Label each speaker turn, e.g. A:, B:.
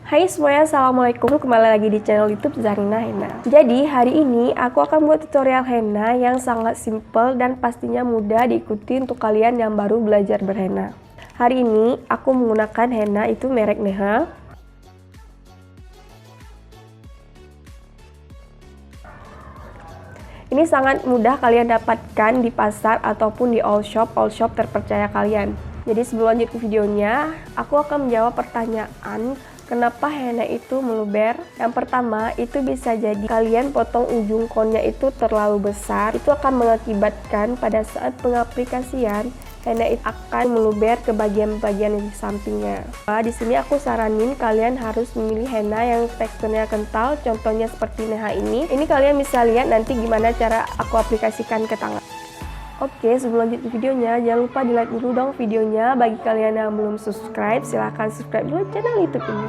A: Hai semuanya, assalamualaikum, kembali lagi di channel YouTube Zarina Henna. Jadi hari ini aku akan buat tutorial henna yang sangat simple dan pastinya mudah diikuti untuk kalian yang baru belajar berhenna. Hari ini aku menggunakan henna itu merek NEHA. Ini sangat mudah kalian dapatkan di pasar ataupun di all shop terpercaya kalian. Jadi sebelum lanjut ke videonya, aku akan menjawab pertanyaan kenapa henna itu meluber. Yang pertama, itu bisa jadi kalian potong ujung konnya itu terlalu besar. Itu akan mengakibatkan pada saat pengaplikasian henna itu akan meluber ke bagian-bagian di sampingnya. Nah, di sini aku saranin kalian harus memilih henna yang teksturnya kental, contohnya seperti NEHA ini. Ini kalian bisa lihat nanti gimana cara aku aplikasikan ke tangan. Oke, sebelum lanjut ke videonya, jangan lupa di like dulu dong videonya. Bagi kalian yang belum subscribe, silahkan subscribe dulu channel YouTube ini.